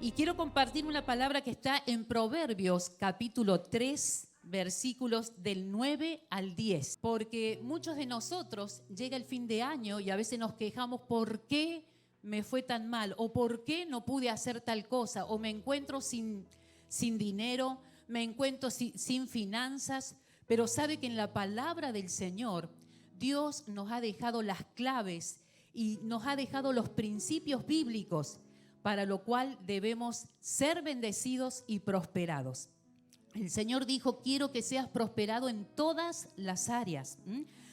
Y quiero compartir una palabra que está en Proverbios capítulo 3, versículos del 9 al 10. Porque muchos de nosotros llega el fin de año y a veces nos quejamos por qué me fue tan mal o por qué no pude hacer tal cosa o me encuentro sin dinero, me encuentro sin finanzas. Pero sabe que en la palabra del Señor Dios nos ha dejado las claves y nos ha dejado los principios bíblicos para lo cual debemos ser bendecidos y prosperados. El Señor dijo, quiero que seas prosperado en todas las áreas,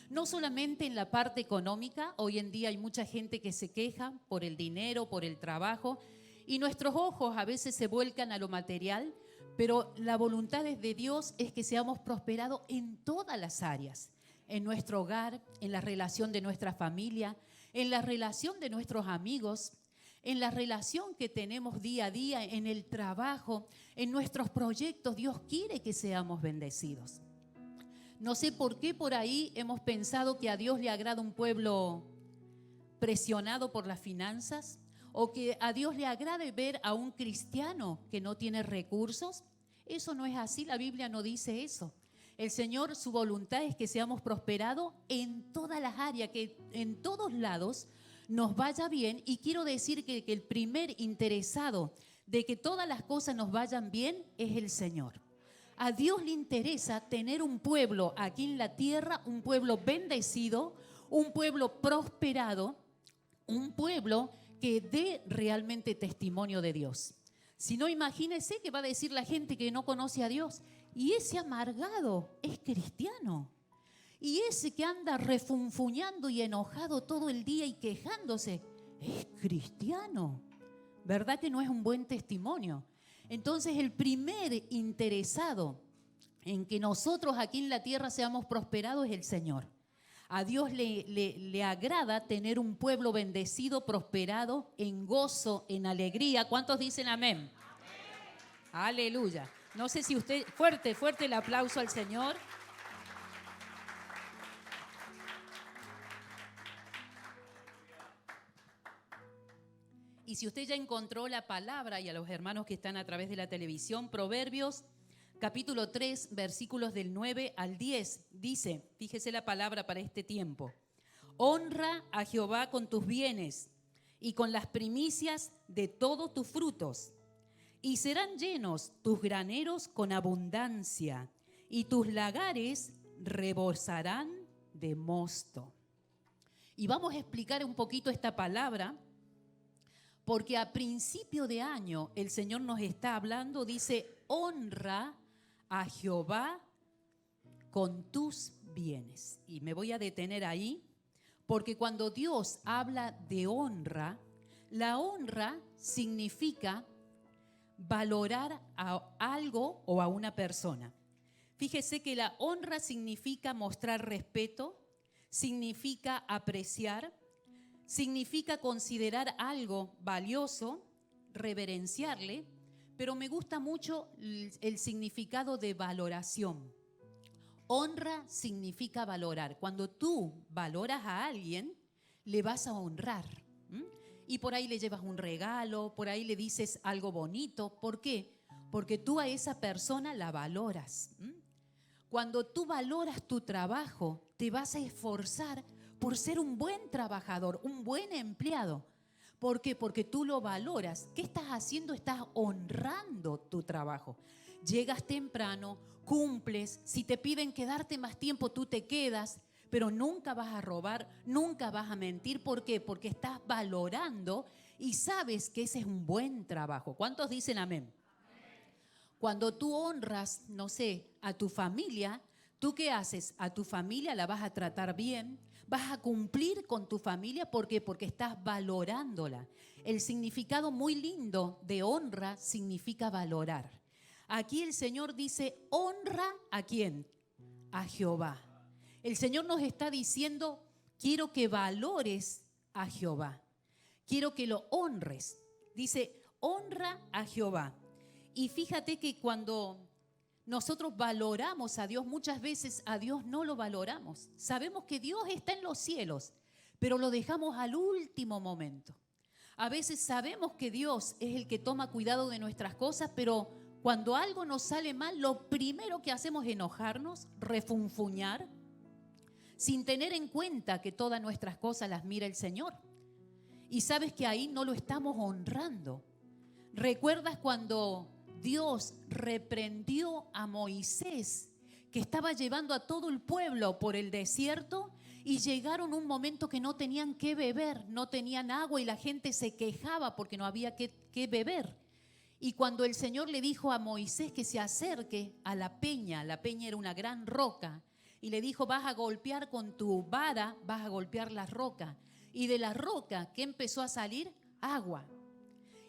no solamente en la parte económica. Hoy en día hay mucha gente que se queja por el dinero, por el trabajo, y nuestros ojos a veces se vuelcan a lo material, pero la voluntad de Dios es que seamos prosperados en todas las áreas, en nuestro hogar, en la relación de nuestra familia, en la relación de nuestros amigos, en la relación que tenemos día a día, en el trabajo, en nuestros proyectos. Dios quiere que seamos bendecidos. No sé por qué por ahí hemos pensado que a Dios le agrada un pueblo presionado por las finanzas, o que a Dios le agrade ver a un cristiano que no tiene recursos. Eso no es así, la Biblia no dice eso. El Señor, su voluntad es que seamos prosperados en todas las áreas, que en todos lados nos vaya bien. Y quiero decir que el primer interesado de que todas las cosas nos vayan bien es el Señor. A Dios le interesa tener un pueblo aquí en la tierra, un pueblo bendecido, un pueblo prosperado, un pueblo que dé realmente testimonio de Dios. Si no, imagínese que va a decir la gente que no conoce a Dios: y ese amargado es cristiano. Y ese que anda refunfuñando y enojado todo el día y quejándose es cristiano. ¿Verdad que no es un buen testimonio? Entonces, el primer interesado en que nosotros aquí en la tierra seamos prosperados es el Señor. A Dios le agrada tener un pueblo bendecido, prosperado, en gozo, en alegría. ¿Cuántos dicen amén? Amén. Aleluya. No sé si usted, fuerte el aplauso al Señor. Y si usted ya encontró la palabra, y a los hermanos que están a través de la televisión, Proverbios capítulo 3, versículos del 9 al 10, dice, fíjese la palabra para este tiempo: honra a Jehová con tus bienes y con las primicias de todos tus frutos, y serán llenos tus graneros con abundancia, y tus lagares rebosarán de mosto. Y vamos a explicar un poquito esta palabra, porque a principio de año el Señor nos está hablando, dice, honra a Jehová con tus bienes. Y me voy a detener ahí, porque cuando Dios habla de honra, la honra significa valorar a algo o a una persona. Fíjese que la honra significa mostrar respeto, significa apreciar, significa considerar algo valioso, reverenciarle, pero me gusta mucho el significado de valoración. Honra significa valorar. Cuando tú valoras a alguien, le vas a honrar. Y por ahí le llevas un regalo, por ahí le dices algo bonito. ¿Por qué? Porque tú a esa persona la valoras. Cuando tú valoras tu trabajo, te vas a esforzar por ser un buen trabajador, un buen empleado. ¿Por qué? Porque tú lo valoras. ¿Qué estás haciendo? Estás honrando tu trabajo. Llegas temprano, cumples. Si te piden quedarte más tiempo, tú te quedas. Pero nunca vas a robar, nunca vas a mentir. ¿Por qué? Porque estás valorando y sabes que ese es un buen trabajo. ¿Cuántos dicen amén? Cuando tú honras, no sé, a tu familia, ¿tú qué haces? A tu familia la vas a tratar bien, vas a cumplir con tu familia. ¿Por qué? Porque estás valorándola. El significado muy lindo de honra significa valorar. Aquí el Señor dice, honra ¿a quién? A Jehová. El Señor nos está diciendo, quiero que valores a Jehová, quiero que lo honres. Dice, honra a Jehová. Y fíjate que cuando nosotros valoramos a Dios, muchas veces a Dios no lo valoramos. Sabemos que Dios está en los cielos, pero lo dejamos al último momento. A veces sabemos que Dios es el que toma cuidado de nuestras cosas, pero cuando algo nos sale mal, lo primero que hacemos es enojarnos, refunfuñar, sin tener en cuenta que todas nuestras cosas las mira el Señor. Y sabes que ahí no lo estamos honrando. ¿Recuerdas cuando Dios reprendió a Moisés, que estaba llevando a todo el pueblo por el desierto? Y llegaron un momento que no tenían que beber, no tenían agua y la gente se quejaba porque no había que beber. Y cuando el Señor le dijo a Moisés que se acerque a la peña era una gran roca, y le dijo, vas a golpear con tu vara, vas a golpear la roca. Y de la roca, ¿qué empezó a salir? Agua.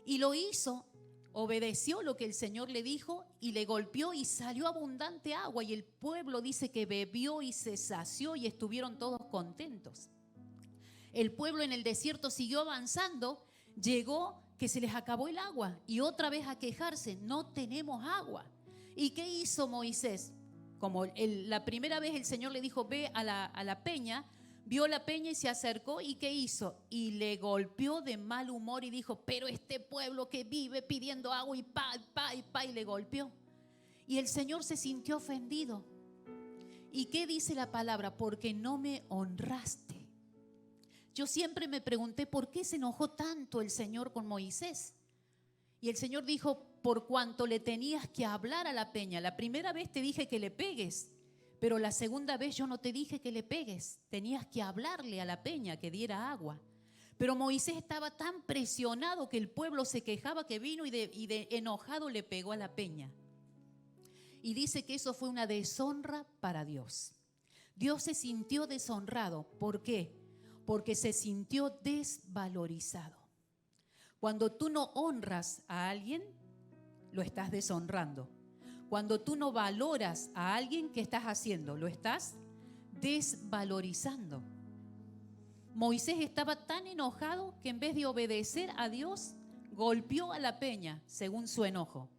Y lo hizo, obedeció lo que el Señor le dijo y le golpeó y salió abundante agua. Y el pueblo dice que bebió y se sació y estuvieron todos contentos. El pueblo en el desierto siguió avanzando, llegó que se les acabó el agua y otra vez a quejarse, no tenemos agua. ¿Y qué hizo Moisés? Como la primera vez el Señor le dijo, ve a la peña, vio la peña y se acercó, ¿y qué hizo? Y le golpeó de mal humor y dijo, pero este pueblo que vive pidiendo agua y y le golpeó. Y el Señor se sintió ofendido. ¿Y qué dice la palabra? Porque no me honraste. Yo siempre me pregunté por qué se enojó tanto el Señor con Moisés. Y el Señor dijo, por cuanto le tenías que hablar a la peña. La primera vez te dije que le pegues, pero la segunda vez yo no te dije que le pegues. Tenías que hablarle a la peña que diera agua. Pero Moisés estaba tan presionado que el pueblo se quejaba que vino y de enojado le pegó a la peña. Y dice que eso fue una deshonra para Dios. Dios se sintió deshonrado. ¿Por qué? Porque se sintió desvalorizado. Cuando tú no honras a alguien, lo estás deshonrando. Cuando tú no valoras a alguien, ¿qué estás haciendo? Lo estás desvalorizando. Moisés estaba tan enojado que en vez de obedecer a Dios, golpeó a la peña según su enojo.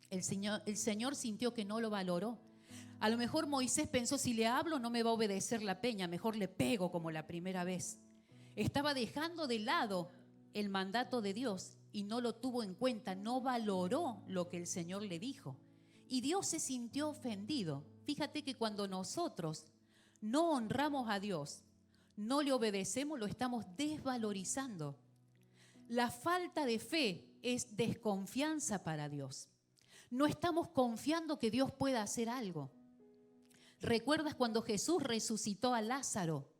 El Señor sintió que no lo valoró. A lo mejor Moisés pensó, si le hablo no me va a obedecer la peña, mejor le pego como la primera vez. Estaba dejando de lado el mandato de Dios y no lo tuvo en cuenta, no valoró lo que el Señor le dijo. Y Dios se sintió ofendido. Fíjate que cuando nosotros no honramos a Dios, no le obedecemos, lo estamos desvalorizando. La falta de fe es desconfianza para Dios. No estamos confiando que Dios pueda hacer algo. ¿Recuerdas cuando Jesús resucitó a Lázaro?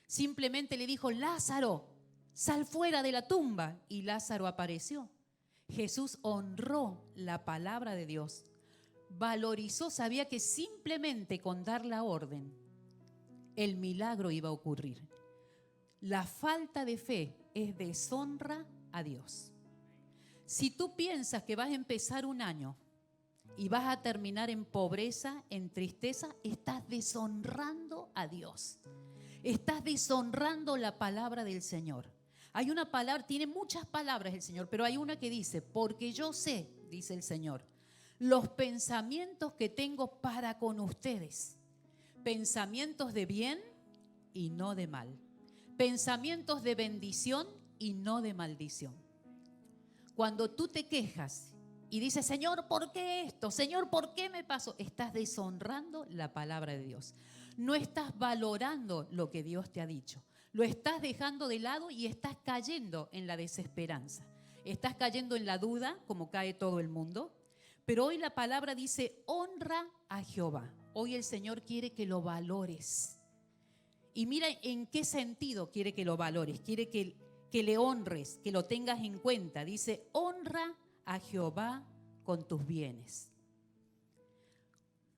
Simplemente le dijo, Lázaro, sal fuera de la tumba. Y Lázaro apareció. Jesús honró la palabra de Dios. Valorizó, sabía que simplemente con dar la orden, el milagro iba a ocurrir. La falta de fe es deshonra a Dios. Si tú piensas que vas a empezar un año y vas a terminar en pobreza, en tristeza, estás deshonrando a Dios. Estás deshonrando la palabra del Señor. Hay una palabra, tiene muchas palabras el Señor, pero hay una que dice, porque yo sé, dice el Señor, los pensamientos que tengo para con ustedes. Pensamientos de bien y no de mal. Pensamientos de bendición y no de maldición. Cuando tú te quejas y dices, Señor, ¿por qué esto? Señor, ¿por qué me pasó? Estás deshonrando la palabra de Dios. No estás valorando lo que Dios te ha dicho. Lo estás dejando de lado y estás cayendo en la desesperanza. Estás cayendo en la duda, como cae todo el mundo. Pero hoy la palabra dice, honra a Jehová. Hoy el Señor quiere que lo valores. Y mira en qué sentido quiere que lo valores. Quiere que le honres, que lo tengas en cuenta. Dice, honra a Jehová con tus bienes.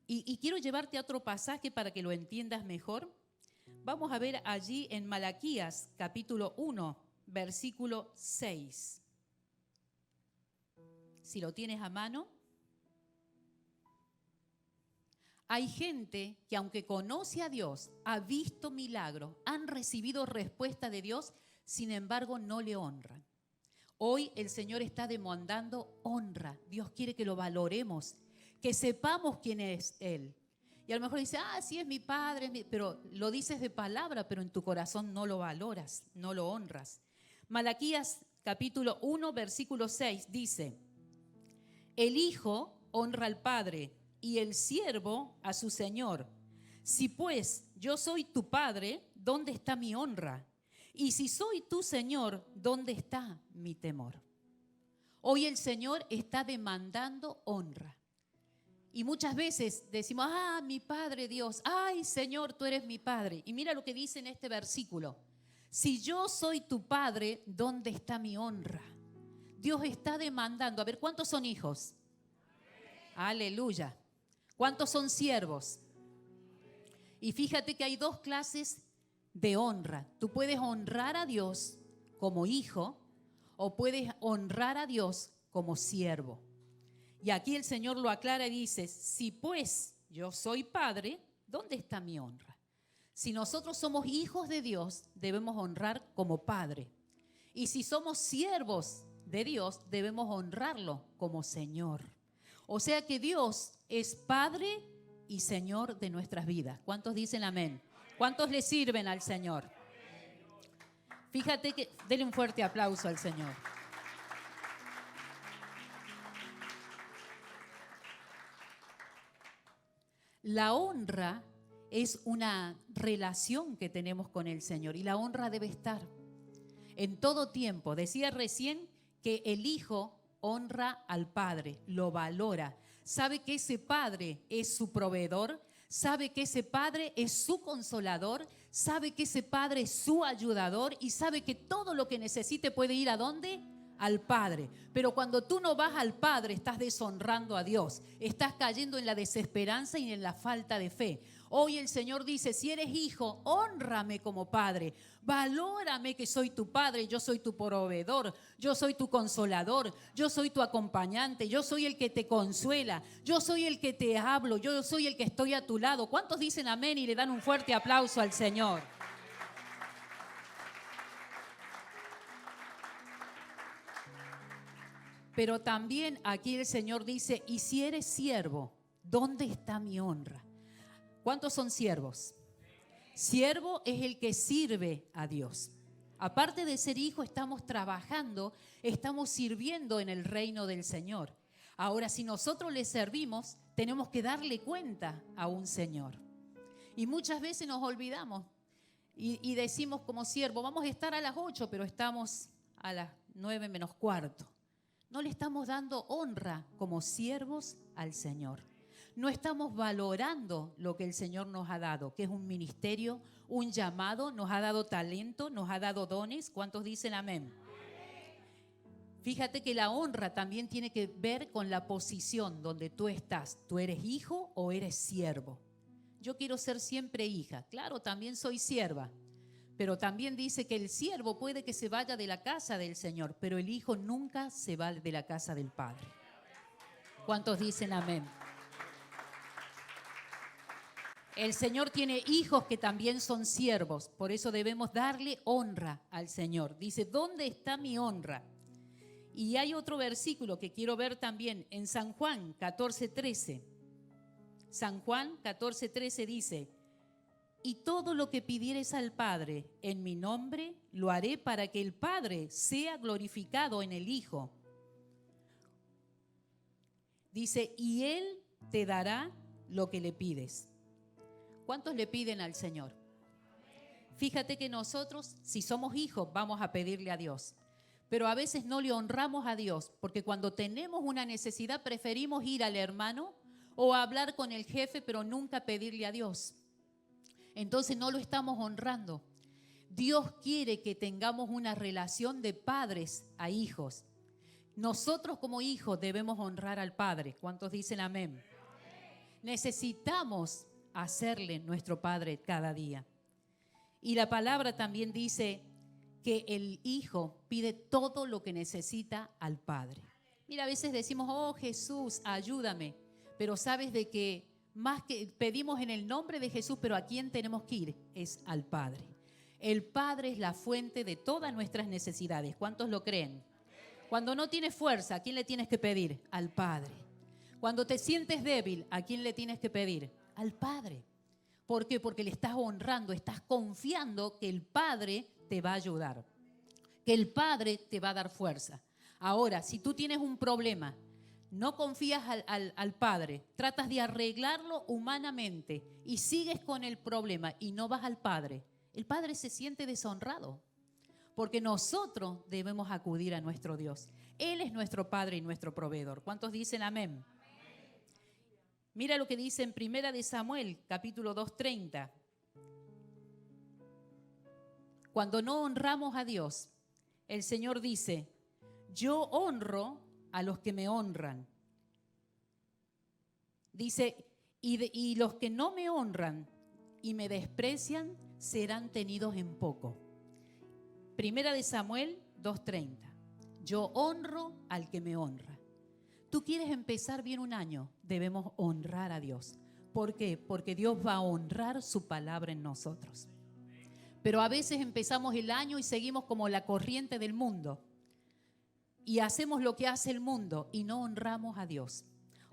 Y quiero llevarte a otro pasaje para que lo entiendas mejor. Vamos a ver allí en Malaquías, capítulo 1, versículo 6. Si lo tienes a mano. Hay gente que aunque conoce a Dios, ha visto milagros, han recibido respuesta de Dios, sin embargo no le honran. Hoy el Señor está demandando honra. Dios quiere que lo valoremos, que sepamos quién es Él. Y a lo mejor dice, sí es mi padre, pero lo dices de palabra, pero en tu corazón no lo valoras, no lo honras. Malaquías capítulo 1, versículo 6, dice: el hijo honra al padre y el siervo a su señor. Si pues yo soy tu padre, ¿dónde está mi honra? Y si soy tu señor, ¿dónde está mi temor? Hoy el Señor está demandando honra. Y muchas veces decimos: mi Padre Dios, ay Señor, tú eres mi Padre. Y mira lo que dice en este versículo: si yo soy tu Padre, ¿dónde está mi honra? Dios está demandando. A ver, ¿cuántos son hijos? Aleluya. ¿Cuántos son siervos? Y fíjate que hay dos clases de honra. Tú puedes honrar a Dios como hijo o puedes honrar a Dios como siervo. Y aquí el Señor lo aclara y dice: si pues yo soy padre, ¿dónde está mi honra? Si nosotros somos hijos de Dios, debemos honrar como padre. Y si somos siervos de Dios, debemos honrarlo como Señor. O sea que Dios es Padre y Señor de nuestras vidas. ¿Cuántos dicen amén? ¿Cuántos le sirven al Señor? Fíjate que, denle un fuerte aplauso al Señor. La honra es una relación que tenemos con el Señor y la honra debe estar en todo tiempo. Decía recién que el hijo honra al padre, lo valora, sabe que ese padre es su proveedor, sabe que ese padre es su consolador, sabe que ese padre es su ayudador y sabe que todo lo que necesite puede ir ¿a dónde? Al Padre. Pero cuando tú no vas al Padre, estás deshonrando a Dios, estás cayendo en la desesperanza y en la falta de fe. Hoy el Señor dice: si eres hijo, hónrame como padre, valórame que soy tu padre, yo soy tu proveedor, yo soy tu consolador, yo soy tu acompañante, yo soy el que te consuela, yo soy el que te hablo, yo soy el que estoy a tu lado. ¿Cuántos dicen amén y le dan un fuerte aplauso al Señor? Pero también aquí el Señor dice: y si eres siervo, ¿dónde está mi honra? ¿Cuántos son siervos? Siervo es el que sirve a Dios. Aparte de ser hijo, estamos trabajando, estamos sirviendo en el reino del Señor. Ahora, si nosotros le servimos, tenemos que darle cuenta a un Señor. Y muchas veces nos olvidamos y decimos como siervo: vamos a estar a las 8, pero estamos a las 9 menos cuarto. No le estamos dando honra como siervos al Señor. No estamos valorando lo que el Señor nos ha dado, que es un ministerio, un llamado, nos ha dado talento, nos ha dado dones. ¿Cuántos dicen amén? Fíjate que la honra también tiene que ver con la posición donde tú estás. ¿Tú eres hijo o eres siervo? Yo quiero ser siempre hija. Claro, también soy sierva. Pero también dice que el siervo puede que se vaya de la casa del Señor, pero el hijo nunca se va de la casa del Padre. ¿Cuántos dicen amén? El Señor tiene hijos que también son siervos, por eso debemos darle honra al Señor. Dice: ¿dónde está mi honra? Y hay otro versículo que quiero ver también en San Juan 14:13. San Juan 14:13 dice: y todo lo que pidieres al Padre en mi nombre, lo haré para que el Padre sea glorificado en el Hijo. Dice: y Él te dará lo que le pides. ¿Cuántos le piden al Señor? Fíjate que nosotros, si somos hijos, vamos a pedirle a Dios. Pero a veces no le honramos a Dios, porque cuando tenemos una necesidad preferimos ir al hermano o hablar con el jefe, pero nunca pedirle a Dios. Entonces no lo estamos honrando. Dios quiere que tengamos una relación de padres a hijos. Nosotros como hijos debemos honrar al Padre. ¿Cuántos dicen amén? Necesitamos hacerle nuestro Padre cada día. Y la palabra también dice que el hijo pide todo lo que necesita al Padre. Mira, a veces decimos: oh Jesús, ayúdame. Pero sabes de que más que pedimos en el nombre de Jesús, pero ¿a quién tenemos que ir? Es al Padre. El Padre es la fuente de todas nuestras necesidades. ¿Cuántos lo creen? Cuando no tienes fuerza, ¿a quién le tienes que pedir? Al Padre. Cuando te sientes débil, ¿a quién le tienes que pedir? Al Padre. ¿Por qué? Porque le estás honrando, estás confiando que el Padre te va a ayudar. que el Padre te va a dar fuerza. Ahora, si tú tienes un problema, no confías al Padre, tratas de arreglarlo humanamente y sigues con el problema y no vas al Padre, el Padre se siente deshonrado, porque nosotros debemos acudir a nuestro Dios. Él es nuestro Padre y nuestro proveedor. ¿Cuántos dicen amén? Mira lo que dice en 1 de Samuel, capítulo 2:30. Cuando no honramos a Dios, el Señor dice: yo honro a los que me honran. Dice, y los que no me honran y me desprecian serán tenidos en poco. 1 de Samuel 2:30. Yo honro al que me honra. Tú quieres empezar bien un año, debemos honrar a Dios. ¿Por qué? Porque Dios va a honrar su palabra en nosotros. Pero a veces empezamos el año y seguimos como la corriente del mundo. Y hacemos lo que hace el mundo y no honramos a Dios.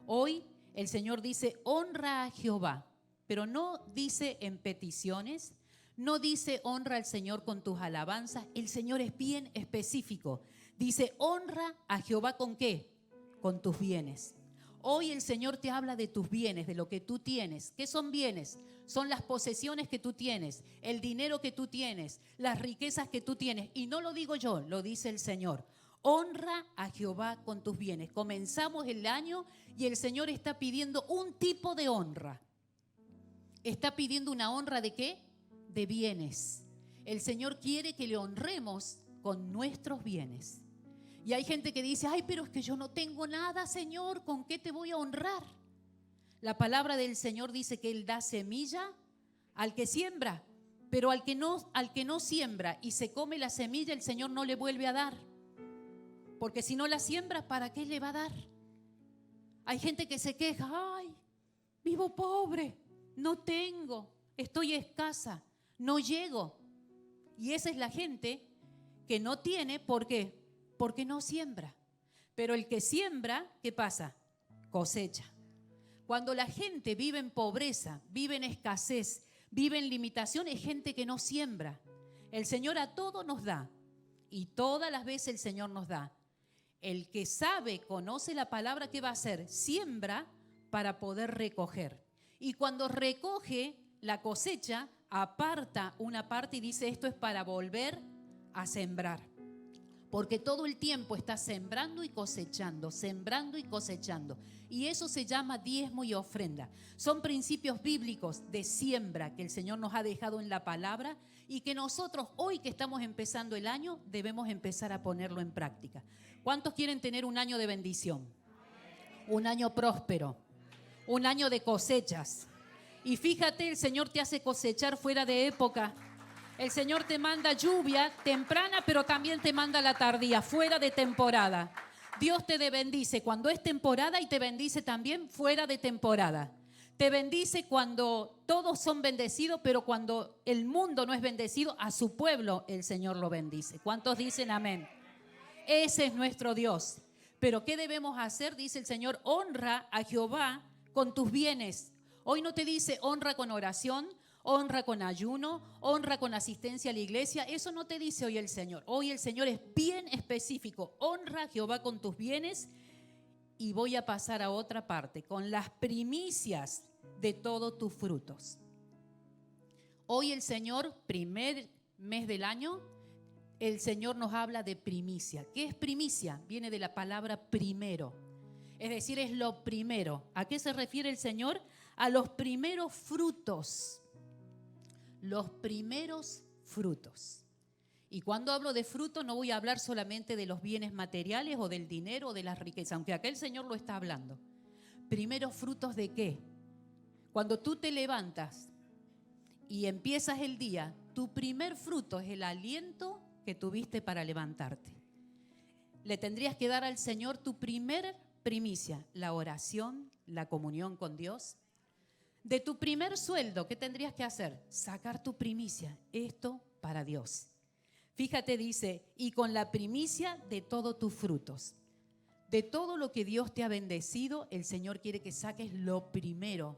Hoy el Señor dice, honra a Jehová, pero no dice en peticiones, no dice honra al Señor con tus alabanzas. El Señor es bien específico. Dice, honra a Jehová ¿con qué? Con tus bienes. Hoy el Señor te habla de tus bienes, de lo que tú tienes. ¿Qué son bienes? Son las posesiones que tú tienes, el dinero que tú tienes, las riquezas que tú tienes. Y no lo digo yo, lo dice el Señor. Honra a Jehová con tus bienes. Comenzamos el año y el Señor está pidiendo un tipo de honra. Está pidiendo una honra ¿de qué? De bienes. El Señor quiere que le honremos con nuestros bienes. Y hay gente que dice, ay, pero es que yo no tengo nada, Señor, ¿con qué te voy a honrar? La palabra del Señor dice que Él da semilla al que siembra, pero al que no siembra y se come la semilla, el Señor no le vuelve a dar. Porque si no la siembra, ¿para qué le va a dar? Hay gente que se queja, ay, vivo pobre, no tengo, estoy escasa, no llego. Y esa es la gente que no tiene, ¿por qué? Porque no siembra. Pero el que siembra, ¿qué pasa? Cosecha. Cuando la gente vive en pobreza, vive en escasez, vive en limitación, es gente que no siembra. El Señor a todo nos da y todas las veces el Señor nos da. El que sabe, conoce la palabra, ¿qué va a hacer? Siembra para poder recoger. Y cuando recoge la cosecha, aparta una parte y dice, esto es para volver a sembrar. Porque todo el tiempo está sembrando y cosechando, sembrando y cosechando. Y eso se llama diezmo y ofrenda. Son principios bíblicos de siembra que el Señor nos ha dejado en la palabra y que nosotros hoy que estamos empezando el año debemos empezar a ponerlo en práctica. ¿Cuántos quieren tener un año de bendición? Un año próspero, un año de cosechas. Y fíjate, el Señor te hace cosechar fuera de época. El Señor te manda lluvia temprana, pero también te manda la tardía, fuera de temporada. Dios te bendice cuando es temporada y te bendice también fuera de temporada. Te bendice cuando todos son bendecidos, pero cuando el mundo no es bendecido, a su pueblo el Señor lo bendice. ¿Cuántos dicen amén? Ese es nuestro Dios. Pero ¿qué debemos hacer? Dice el Señor, honra a Jehová con tus bienes. Hoy no te dice honra con oración, honra con ayuno, honra con asistencia a la iglesia. Eso no te dice hoy el Señor. Hoy el Señor es bien específico. Honra a Jehová con tus bienes. Y voy a pasar a otra parte, con las primicias de todos tus frutos. Hoy el Señor, primer mes del año, el Señor nos habla de primicia. ¿Qué es primicia? Viene de la palabra primero. Es decir, es lo primero. ¿A qué se refiere el Señor? A los primeros frutos. Los primeros frutos. Y cuando hablo de frutos no voy a hablar solamente de los bienes materiales o del dinero o de las riquezas, aunque acá el Señor lo está hablando. ¿Primeros frutos de qué? Cuando tú te levantas y empiezas el día, tu primer fruto es el aliento que tuviste para levantarte. Le tendrías que dar al Señor tu primer primicia, la oración, la comunión con Dios. De tu primer sueldo, ¿qué tendrías que hacer? Sacar tu primicia, esto para Dios. Fíjate, dice, y con la primicia de todos tus frutos. De todo lo que Dios te ha bendecido, el Señor quiere que saques lo primero.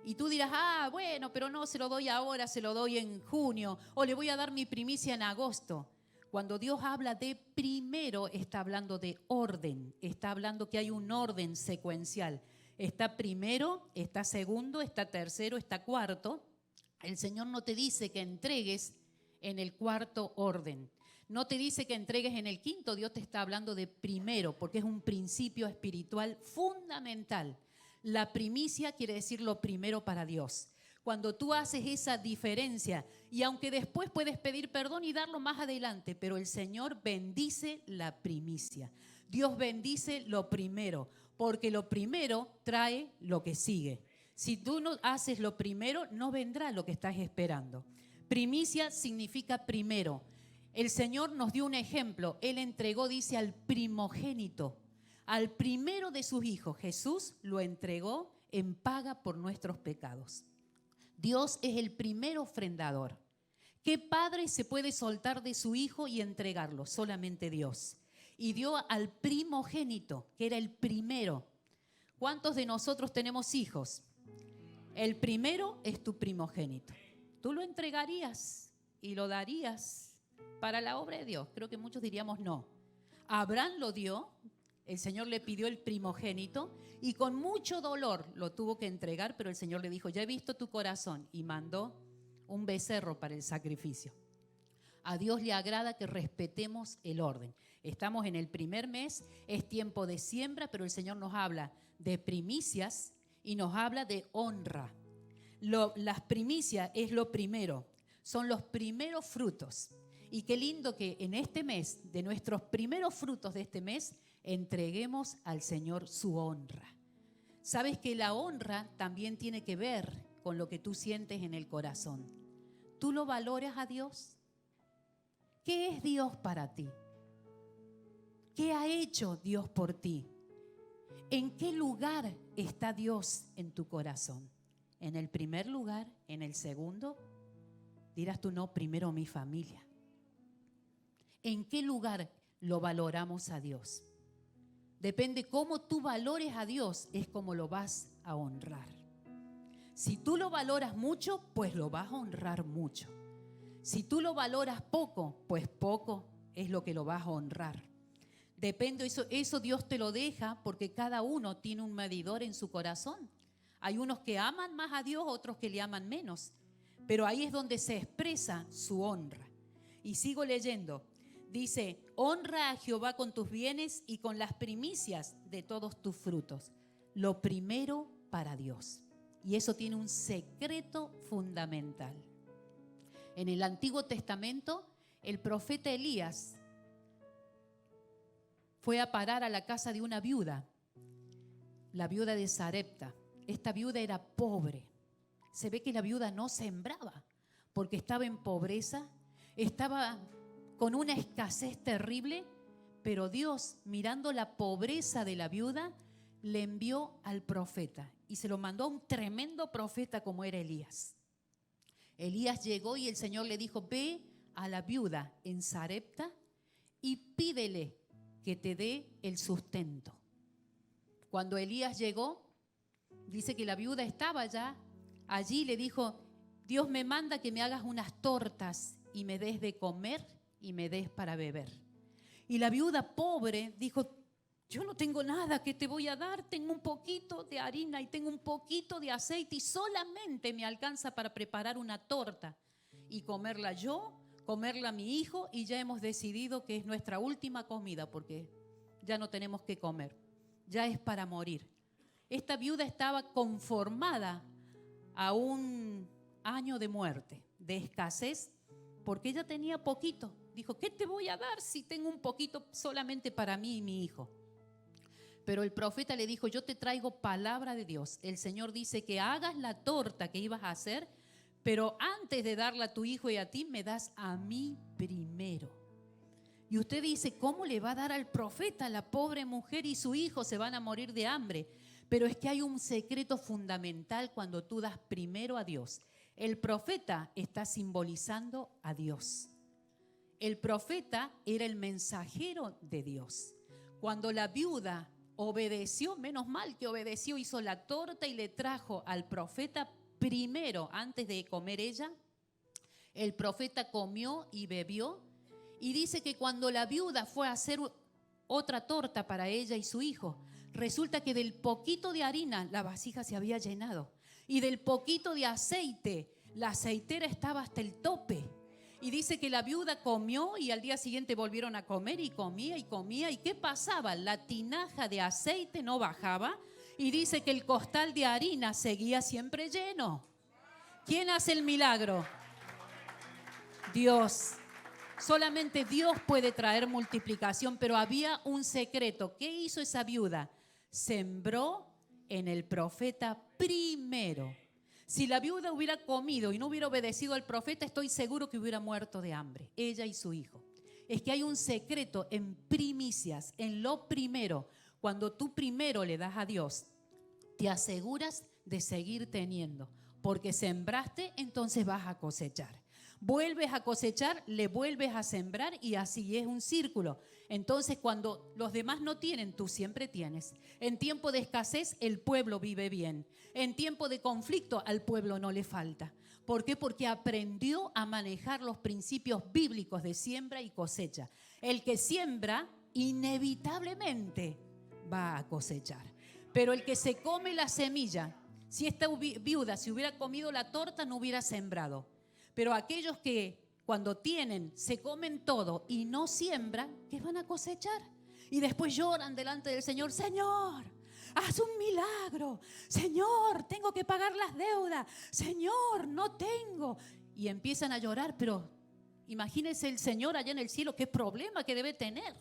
Y tú dirás, bueno, pero no se lo doy ahora, se lo doy en junio, o le voy a dar mi primicia en agosto. Cuando Dios habla de primero, está hablando de orden, está hablando que hay un orden secuencial. Está primero, está segundo, está tercero, está cuarto. El Señor no te dice que entregues en el cuarto orden. No te dice que entregues en el quinto. Dios te está hablando de primero, porque es un principio espiritual fundamental. La primicia quiere decir lo primero para Dios. Cuando tú haces esa diferencia, y aunque después puedes pedir perdón y darlo más adelante, pero el Señor bendice la primicia. Dios bendice lo primero, porque lo primero trae lo que sigue. Si tú no haces lo primero, no vendrá lo que estás esperando. Primicia significa primero. El Señor nos dio un ejemplo. Él entregó, dice, al primogénito, al primero de sus hijos. Jesús lo entregó en paga por nuestros pecados. Dios es el primer ofrendador. ¿Qué padre se puede soltar de su hijo y entregarlo? Solamente Dios. Y dio al primogénito, que era el primero. ¿Cuántos de nosotros tenemos hijos? El primero es tu primogénito. ¿Tú lo entregarías y lo darías para la obra de Dios? Creo que muchos diríamos no. Abraham lo dio, el Señor le pidió el primogénito y con mucho dolor lo tuvo que entregar, pero el Señor le dijo, ya he visto tu corazón, y mandó un becerro para el sacrificio. A Dios le agrada que respetemos el orden. Estamos en el primer mes, es tiempo de siembra, pero el Señor nos habla de primicias y nos habla de honra. Las primicias es lo primero, son los primeros frutos. Y qué lindo que en este mes, de nuestros primeros frutos de este mes, entreguemos al Señor su honra. Sabes que la honra también tiene que ver con lo que tú sientes en el corazón. ¿Tú lo valoras a Dios? ¿Qué es Dios para ti? ¿Qué ha hecho Dios por ti? ¿En qué lugar está Dios en tu corazón? ¿En el primer lugar? ¿En el segundo? Dirás tú, no, primero mi familia. ¿En qué lugar lo valoramos a Dios? Depende cómo tú valores a Dios, es como lo vas a honrar. Si tú lo valoras mucho, pues lo vas a honrar mucho. Si tú lo valoras poco, pues poco es lo que lo vas a honrar. Depende, eso Dios te lo deja porque cada uno tiene un medidor en su corazón. Hay unos que aman más a Dios, otros que le aman menos. Pero ahí es donde se expresa su honra. Y sigo leyendo. Dice, honra a Jehová con tus bienes y con las primicias de todos tus frutos. Lo primero para Dios. Y eso tiene un secreto fundamental. En el Antiguo Testamento, el profeta Elías fue a parar a la casa de una viuda, la viuda de Sarepta. Esta viuda era pobre. Se ve que la viuda no sembraba porque estaba en pobreza, estaba con una escasez terrible, pero Dios, mirando la pobreza de la viuda, le envió al profeta y se lo mandó a un tremendo profeta como era Elías. Elías llegó y el Señor le dijo, ve a la viuda en Sarepta y pídele que te dé el sustento. Cuando Elías llegó, dice que la viuda estaba ya allí, le dijo, Dios me manda que me hagas unas tortas y me des de comer y me des para beber. Y la viuda pobre dijo, yo no tengo nada que te voy a dar, tengo un poquito de harina y tengo un poquito de aceite y solamente me alcanza para preparar una torta y comerla yo, comerla mi hijo, y ya hemos decidido que es nuestra última comida porque ya no tenemos que comer, ya es para morir. Esta viuda estaba conformada a un año de muerte, de escasez, porque ella tenía poquito. Dijo, ¿qué te voy a dar si tengo un poquito solamente para mí y mi hijo? Pero el profeta le dijo, yo te traigo palabra de Dios. El Señor dice que hagas la torta que ibas a hacer, pero antes de darla a tu hijo y a ti, me das a mí primero. Y usted dice, ¿cómo le va a dar al profeta? La pobre mujer y su hijo se van a morir de hambre. Pero es que hay un secreto fundamental cuando tú das primero a Dios. El profeta está simbolizando a Dios. El profeta era el mensajero de Dios. Cuando la viuda obedeció, menos mal que obedeció, hizo la torta y le trajo al profeta primero, antes de comer ella. El profeta comió y bebió Y dice que cuando la viuda fue a hacer otra torta para ella y su hijo, resulta que del poquito de harina la vasija se había llenado. Y del poquito de aceite, la aceitera estaba hasta el tope. Y dice que la viuda comió y al día siguiente volvieron a comer y comía y comía. ¿Y qué pasaba? La tinaja de aceite no bajaba y dice que el costal de harina seguía siempre lleno. ¿Quién hace el milagro? Dios. Solamente Dios puede traer multiplicación, pero había un secreto. ¿Qué hizo esa viuda? Sembró en el profeta primero. Si la viuda hubiera comido y no hubiera obedecido al profeta, estoy seguro que hubiera muerto de hambre, ella y su hijo. Es que hay un secreto en primicias, en lo primero. Cuando tú primero le das a Dios, te aseguras de seguir teniendo, porque sembraste, entonces vas a cosechar. Vuelves a cosechar, le vuelves a sembrar y así es un círculo. Entonces cuando los demás no tienen, tú siempre tienes. En tiempo de escasez el pueblo vive bien. En tiempo de conflicto al pueblo no le falta. ¿Por qué? Porque aprendió a manejar los principios bíblicos de siembra y cosecha. El que siembra inevitablemente va a cosechar. Pero el que se come la semilla, si esta viuda se hubiera comido la torta no hubiera sembrado. Pero aquellos que cuando tienen se comen todo y no siembran, ¿qué van a cosechar? Y después lloran delante del Señor: Señor, haz un milagro. Señor, tengo que pagar las deudas. Señor, no tengo. Y empiezan a llorar, pero imagínense el Señor allá en el cielo, qué problema que debe tener.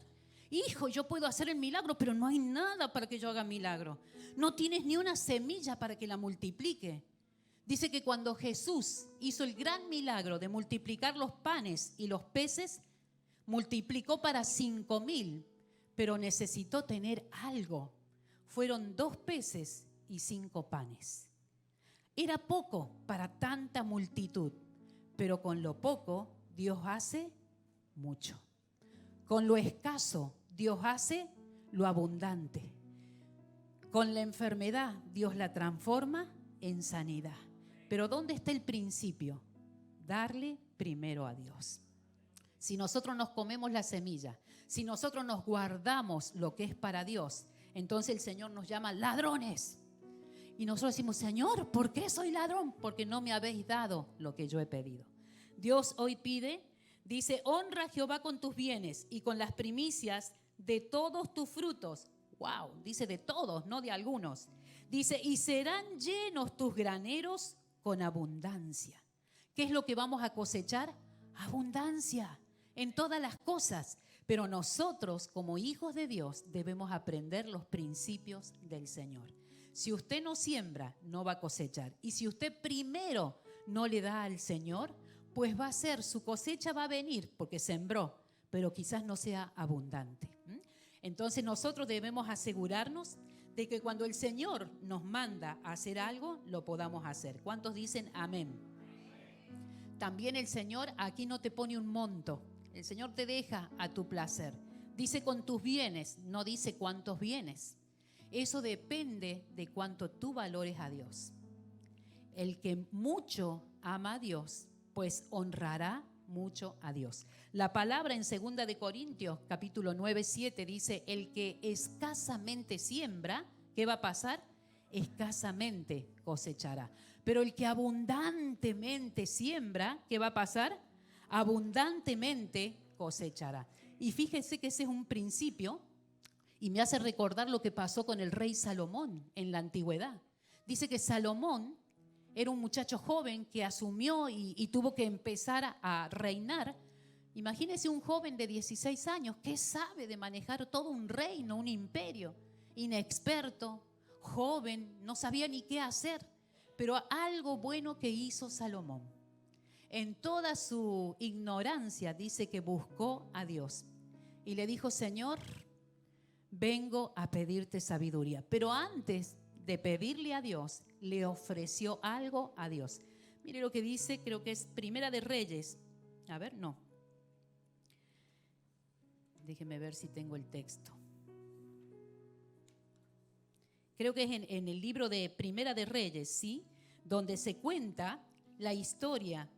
Hijo, yo puedo hacer el milagro, pero no hay nada para que yo haga milagro. No tienes ni una semilla para que la multiplique. Dice que cuando Jesús hizo el gran milagro de multiplicar los panes y los peces, multiplicó para 5,000, pero necesitó tener algo. Fueron 2 peces y 5 panes. Era poco para tanta multitud, pero con lo poco Dios hace mucho. Con lo escaso Dios hace lo abundante. Con la enfermedad Dios la transforma en sanidad. Pero ¿dónde está el principio? Darle primero a Dios. Si nosotros nos comemos la semilla, si nosotros nos guardamos lo que es para Dios, entonces el Señor nos llama ladrones. Y nosotros decimos: Señor, ¿por qué soy ladrón? Porque no me habéis dado lo que yo he pedido. Dios hoy pide, dice: honra a Jehová con tus bienes y con las primicias de todos tus frutos. Wow, dice de todos, no de algunos. Dice: y serán llenos tus graneros con abundancia. ¿Qué es lo que vamos a cosechar? Abundancia en todas las cosas. Pero nosotros, como hijos de Dios, debemos aprender los principios del Señor. Si usted no siembra, no va a cosechar. Y si usted primero no le da al Señor, pues va a ser, su cosecha va a venir porque sembró, pero quizás no sea abundante. Entonces nosotros debemos asegurarnos de que cuando el Señor nos manda a hacer algo, lo podamos hacer. ¿Cuántos dicen amén? También el Señor aquí no te pone un monto. El Señor te deja a tu placer. Dice con tus bienes, no dice cuántos bienes. Eso depende de cuánto tú valores a Dios. El que mucho ama a Dios, pues honrará mucho a Dios. La palabra en 2 de Corintios, capítulo 9, 7, dice: el que escasamente siembra, ¿qué va a pasar? Escasamente cosechará. Pero el que abundantemente siembra, ¿qué va a pasar? Abundantemente cosechará. Y fíjese que ese es un principio y me hace recordar lo que pasó con el rey Salomón en la antigüedad. Dice que Salomón era un muchacho joven que asumió y tuvo que empezar a reinar. Imagínese un joven de 16 años, ¿qué sabe de manejar todo un reino, un imperio? Inexperto, joven, no sabía ni qué hacer. Pero algo bueno que hizo Salomón, en toda su ignorancia, dice que buscó a Dios y le dijo: Señor, vengo a pedirte sabiduría. Pero antes de pedirle a Dios, le ofreció algo a Dios. Mire lo que dice, creo que es Primera de Reyes. A ver, no. Déjeme ver si tengo el texto. Creo que es en el libro de Primera de Reyes, ¿sí? Donde se cuenta la historia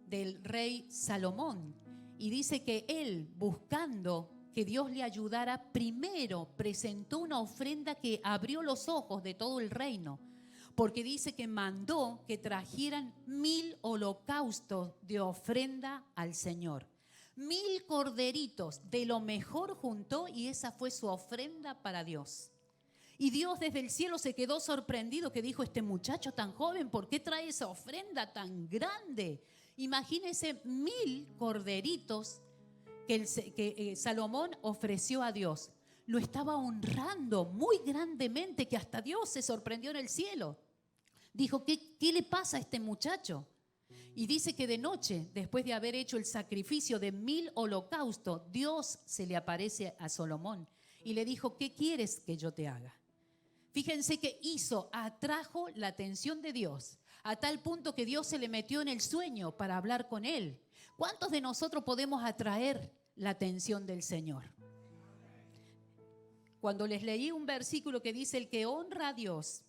del rey Salomón. Y dice que él, buscando que Dios le ayudara, primero presentó una ofrenda que abrió los ojos de todo el reino. Porque dice que mandó que trajeran 1000 holocaustos de ofrenda al Señor. 1000 corderitos de lo mejor juntó y esa fue su ofrenda para Dios. Y Dios desde el cielo se quedó sorprendido, que dijo: este muchacho tan joven, ¿por qué trae esa ofrenda tan grande? Imagínense 1000 corderitos que Salomón ofreció a Dios. Lo estaba honrando muy grandemente, que hasta Dios se sorprendió en el cielo. Dijo: ¿qué le pasa a este muchacho? Y dice que de noche, después de haber hecho el sacrificio de 1000 holocaustos, Dios se le aparece a Salomón y le dijo: ¿qué quieres que yo te haga? Fíjense que atrajo la atención de Dios, a tal punto que Dios se le metió en el sueño para hablar con él. ¿Cuántos de nosotros podemos atraer la atención del Señor? Cuando les leí un versículo que dice: el que honra a Dios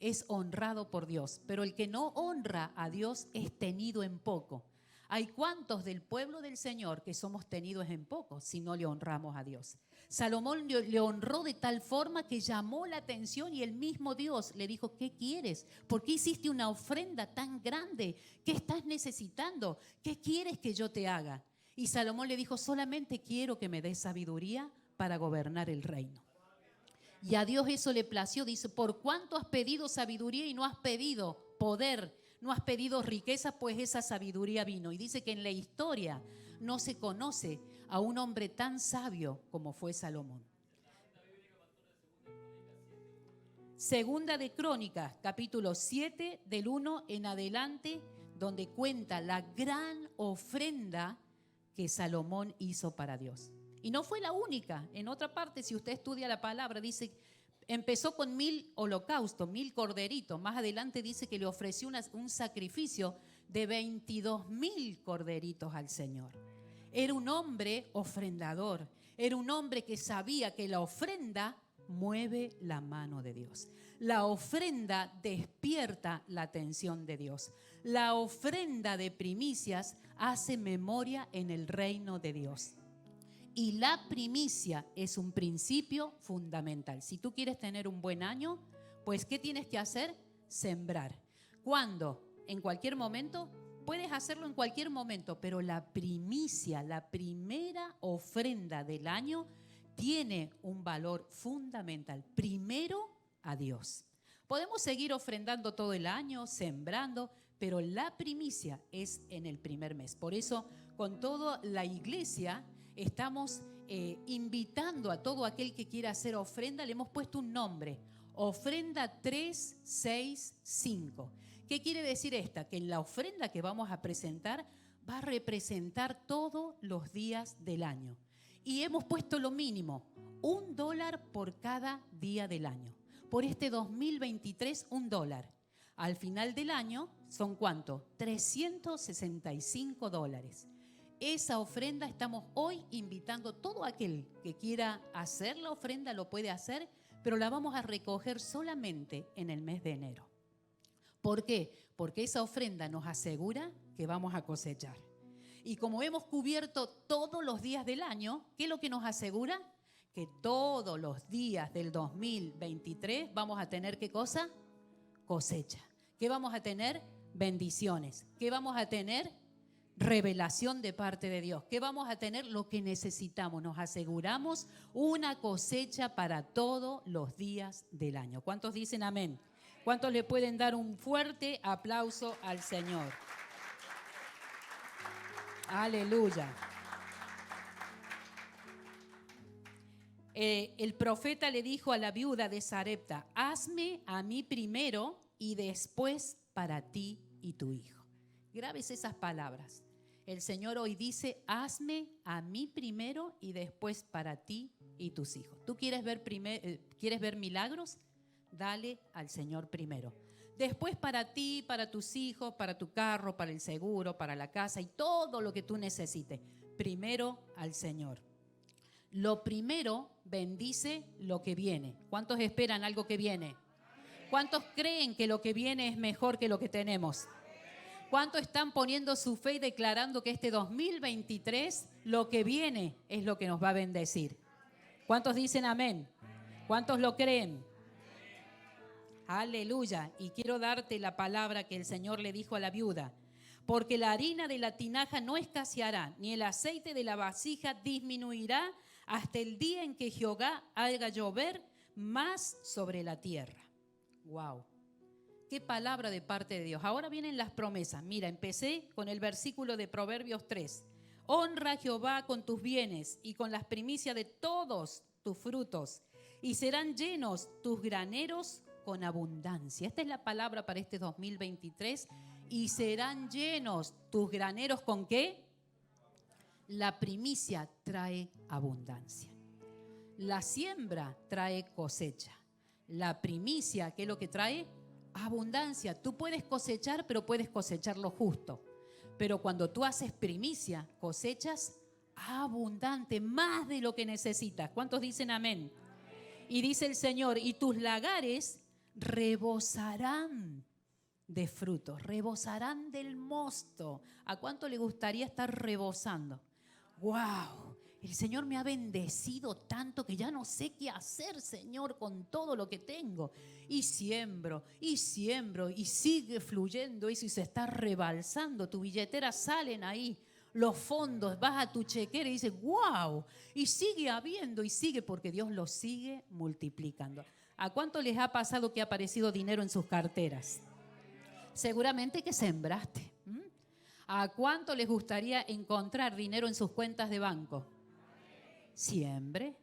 es honrado por Dios, pero el que no honra a Dios es tenido en poco. ¿Hay cuántos del pueblo del Señor que somos tenidos en poco si no le honramos a Dios? Salomón le honró de tal forma que llamó la atención y el mismo Dios le dijo: ¿qué quieres? ¿Por qué hiciste una ofrenda tan grande? ¿Qué estás necesitando? ¿Qué quieres que yo te haga? Y Salomón le dijo: solamente quiero que me des sabiduría para gobernar el reino. Y a Dios eso le plació. Dice: por cuánto has pedido sabiduría y no has pedido poder, no has pedido riqueza, pues esa sabiduría vino. Y dice que en la historia no se conoce a un hombre tan sabio como fue Salomón. Segunda de Crónicas, capítulo 7, del 1 en adelante, donde cuenta la gran ofrenda que Salomón hizo para Dios. Y no fue la única. En otra parte, si usted estudia la palabra, dice: empezó con 1000 holocaustos, 1000 corderitos. Más adelante dice que le ofreció un sacrificio de 22.000 corderitos al Señor. Era un hombre ofrendador. Era un hombre que sabía que la ofrenda mueve la mano de Dios. La ofrenda despierta la atención de Dios. La ofrenda de primicias hace memoria en el reino de Dios. Y la primicia es un principio fundamental. Si tú quieres tener un buen año, pues ¿qué tienes que hacer? Sembrar. ¿Cuándo? ¿En cualquier momento? Puedes hacerlo en cualquier momento, pero la primicia, la primera ofrenda del año, tiene un valor fundamental. Primero a Dios. Podemos seguir ofrendando todo el año, sembrando, pero la primicia es en el primer mes. Por eso, con toda la iglesia, estamos invitando a todo aquel que quiera hacer ofrenda. Le hemos puesto un nombre: ofrenda 365. ¿Qué quiere decir esta? Que en la ofrenda que vamos a presentar va a representar todos los días del año. Y hemos puesto lo mínimo, $1 por cada día del año. Por este 2023, $1. Al final del año, ¿son cuánto? $365. Esa ofrenda estamos hoy invitando. Todo aquel que quiera hacer la ofrenda lo puede hacer, pero la vamos a recoger solamente en el mes de enero. ¿Por qué? Porque esa ofrenda nos asegura que vamos a cosechar. Y como hemos cubierto todos los días del año, ¿qué es lo que nos asegura? Que todos los días del 2023 vamos a tener, ¿qué cosa? Cosecha. ¿Qué vamos a tener? Bendiciones. ¿Qué vamos a tener? Revelación de parte de Dios. ¿Qué vamos a tener? Lo que necesitamos. Nos aseguramos una cosecha para todos los días del año. ¿Cuántos dicen amén? ¿Cuántos le pueden dar un fuerte aplauso al Señor? Aleluya. El profeta le dijo a la viuda de Sarepta: hazme a mí primero y después para ti y tu hijo. Grabes esas palabras. El Señor hoy dice: hazme a mí primero y después para ti y tus hijos. ¿Tú quieres ver milagros? Dale al Señor primero. Después para ti, para tus hijos, para tu carro, para el seguro, para la casa y todo lo que tú necesites. Primero al Señor. Lo primero bendice lo que viene. ¿Cuántos esperan algo que viene? ¿Cuántos creen que lo que viene es mejor que lo que tenemos? ¿Cuántos están poniendo su fe y declarando que este 2023, lo que viene, es lo que nos va a bendecir? ¿Cuántos dicen amén? ¿Cuántos lo creen? Aleluya. Y quiero darte la palabra que el Señor le dijo a la viuda. Porque la harina de la tinaja no escaseará, ni el aceite de la vasija disminuirá hasta el día en que Jehová haga llover más sobre la tierra. Wow. Qué palabra de parte de Dios. Ahora vienen las promesas. Mira, empecé con el versículo de Proverbios 3. Honra a Jehová con tus bienes y con las primicias de todos tus frutos, y serán llenos tus graneros con abundancia. Esta es la palabra para este 2023. Y serán llenos tus graneros ¿con qué? La primicia trae abundancia. La siembra trae cosecha. La primicia, ¿qué es lo que trae? Abundancia. Tú puedes cosechar, pero puedes cosechar lo justo. Pero cuando tú haces primicia, cosechas abundante, más de lo que necesitas. ¿Cuántos dicen amén? Y dice el Señor, y tus lagares rebosarán de frutos, rebosarán del mosto. ¿A cuánto le gustaría estar rebosando? ¡Wow! El Señor me ha bendecido tanto que ya no sé qué hacer, Señor, con todo lo que tengo. Y siembro, y sigue fluyendo eso y se está rebalsando. Tu billetera salen ahí los fondos, vas a tu chequera y dices, ¡wow! Y sigue habiendo y sigue porque Dios lo sigue multiplicando. ¿A cuánto les ha pasado que ha aparecido dinero en sus carteras? Seguramente que sembraste. ¿A cuánto les gustaría encontrar dinero en sus cuentas de banco? Siembre.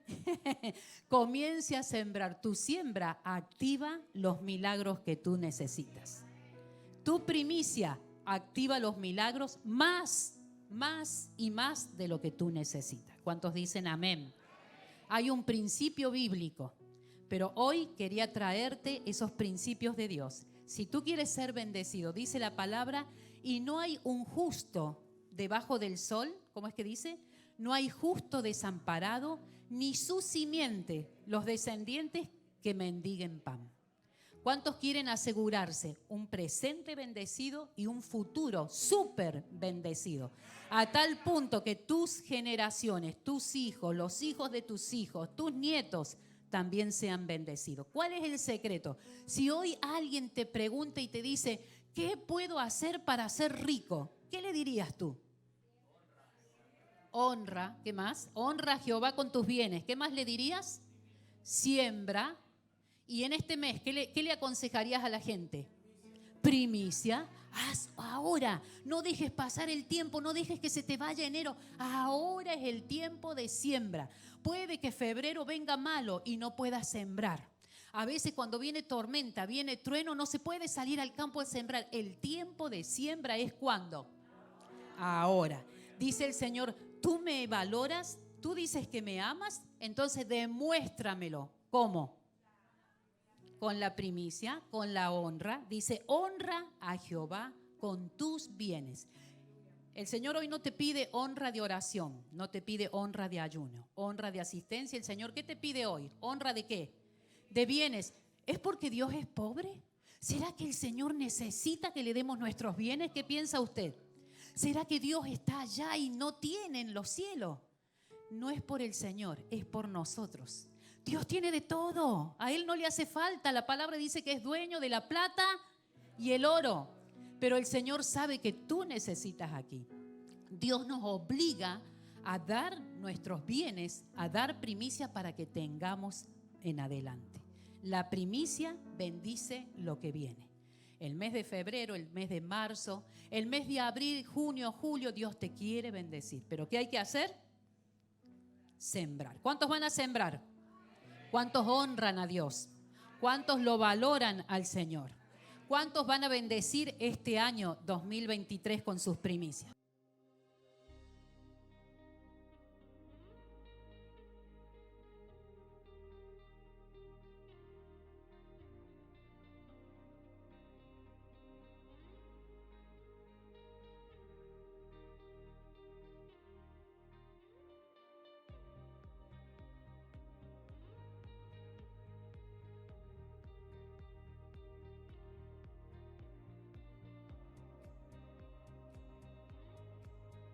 Comience a sembrar. Tu siembra activa los milagros que tú necesitas. Tu primicia activa los milagros más y más de lo que tú necesitas. ¿Cuántos dicen amén? Hay un principio bíblico, pero hoy quería traerte esos principios de Dios. Si tú quieres ser bendecido, dice la palabra, y no hay un justo debajo del sol, ¿cómo es que dice? No hay justo desamparado, ni su simiente, los descendientes que mendiguen pan. ¿Cuántos quieren asegurarse un presente bendecido y un futuro súper bendecido? A tal punto que tus generaciones, tus hijos, los hijos de tus hijos, tus nietos también sean bendecidos. ¿Cuál es el secreto? Si hoy alguien te pregunta y te dice, ¿qué puedo hacer para ser rico? ¿Qué le dirías tú? Honra, ¿qué más? Honra a Jehová con tus bienes. ¿Qué más le dirías? Siembra. Y en este mes, ¿qué le aconsejarías a la gente? Primicia. Haz ahora. No dejes pasar el tiempo, no dejes que se te vaya enero. Ahora es el tiempo de siembra. Puede que febrero venga malo y no puedas sembrar. A veces cuando viene tormenta, viene trueno, no se puede salir al campo a sembrar. El tiempo de siembra es ¿cuándo? Ahora. Dice el Señor, tú me valoras, tú dices que me amas, entonces demuéstramelo. ¿Cómo? Con la primicia, con la honra. Dice, honra a Jehová con tus bienes. El Señor hoy no te pide honra de oración, no te pide honra de ayuno, honra de asistencia. El Señor, ¿qué te pide hoy? ¿Honra de qué? De bienes. ¿Es porque Dios es pobre? ¿Será que el Señor necesita que le demos nuestros bienes? ¿Qué piensa usted? ¿Será que Dios está allá y no tiene en los cielos? No es por el Señor, es por nosotros. Dios tiene de todo, a Él no le hace falta. La palabra dice que es dueño de la plata y el oro. Pero el Señor sabe que tú necesitas aquí. Dios nos obliga a dar nuestros bienes, a dar primicia para que tengamos en adelante. La primicia bendice lo que viene. El mes de febrero, el mes de marzo, el mes de abril, junio, julio, Dios te quiere bendecir. ¿Pero qué hay que hacer? Sembrar. ¿Cuántos van a sembrar? ¿Cuántos honran a Dios? ¿Cuántos lo valoran al Señor? ¿Cuántos van a bendecir este año 2023 con sus primicias?